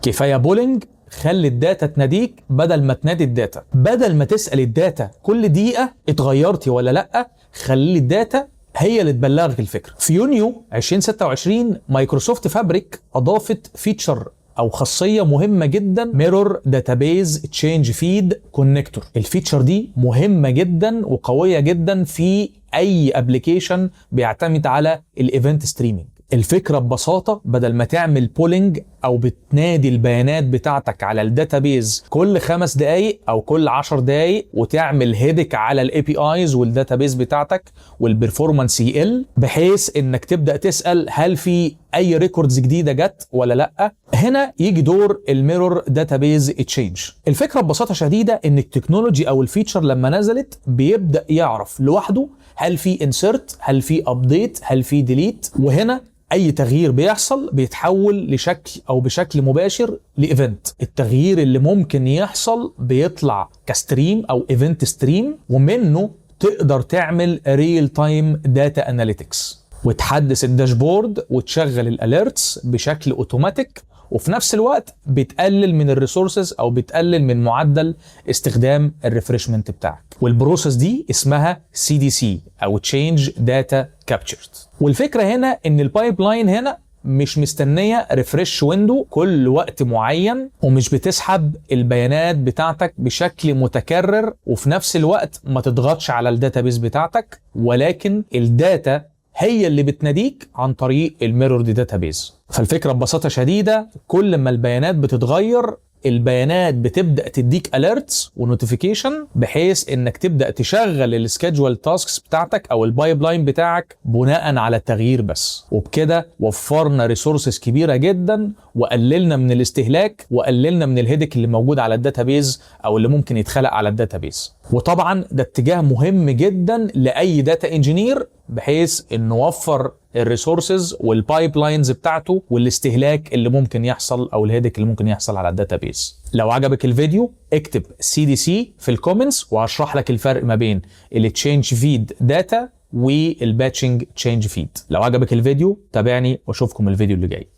كفايه بولينج، خلي الداتا تناديك بدل ما تنادي الداتا. بدل ما تسال الداتا كل دقيقه اتغيرتي ولا لا، خلي الداتا هي اللي تبلغك الفكره. في يونيو 2026 مايكروسوفت فابريك اضافت فيتشر او خاصيه مهمه جدا، ميرور داتابيز تشينج فيد كونكتور. الفيتشر دي مهمه جدا وقويه جدا في اي ابلكيشن بيعتمد على الايفنت ستريمينج. الفكره ببساطه، بدل ما تعمل بولينج او بتنادي البيانات بتاعتك على الداتابيز كل 5 دقائق او كل 10 دقائق وتعمل هيدك على الاي بي ايز والداتابيز بتاعتك والبرفورمانس يقل، بحيث انك تبدا تسال هل في اي ريكوردز جديده جت ولا لا، هنا يجي دور الميرور داتابيز تشينج. الفكره ببساطه شديده ان التكنولوجي او الفيتشر لما نزلت بيبدا يعرف لوحده هل في انسرت، هل في ابديت، هل في ديليت، وهنا اي تغيير بيحصل بيتحول لشكل او بشكل مباشر لايفنت. التغيير اللي ممكن يحصل بيطلع كستريم او ايفنت ستريم، ومنه تقدر تعمل ريل تايم داتا اناليتكس وتحدث الداشبورد وتشغل الاليرتس بشكل اوتوماتيك، وفي نفس الوقت بتقلل من الريسورسز او بتقلل من معدل استخدام الريفرشمنت بتاعك. والبروسيس دي اسمها CDC او Change Data Captured. والفكره هنا ان البايب لاين هنا مش مستنيه ريفرش ويندو كل وقت معين، ومش بتسحب البيانات بتاعتك بشكل متكرر، وفي نفس الوقت ما تضغطش على الداتابيز بتاعتك، ولكن الداتا هي اللي بتناديك عن طريق الميرور داتابيز. فالفكره ببساطه شديده، كل ما البيانات بتتغير البيانات بتبدا تديك اليرتس ونوتيفيكيشن، بحيث انك تبدا تشغل السكيدجول تاسكس بتاعتك او البايب لاين بتاعك بناء على التغيير بس. وبكده وفرنا ريسورسز كبيره جدا، وقللنا من الاستهلاك، وقللنا من الهيدك اللي موجود على الداتابيز او اللي ممكن يتخلق على الداتابيز. وطبعا ده اتجاه مهم جدا لاي داتا انجينير، بحيث انه نوفر الريسورسز والبايب لاينز بتاعته والاستهلاك اللي ممكن يحصل او الهيدك اللي ممكن يحصل على الداتابيز. لو عجبك الفيديو اكتب CDC في الكومنتس وهشرح لك الفرق ما بين التشينج فيد داتا والباتشنج تشينج فيد. لو عجبك الفيديو تابعني واشوفكم الفيديو اللي جاي.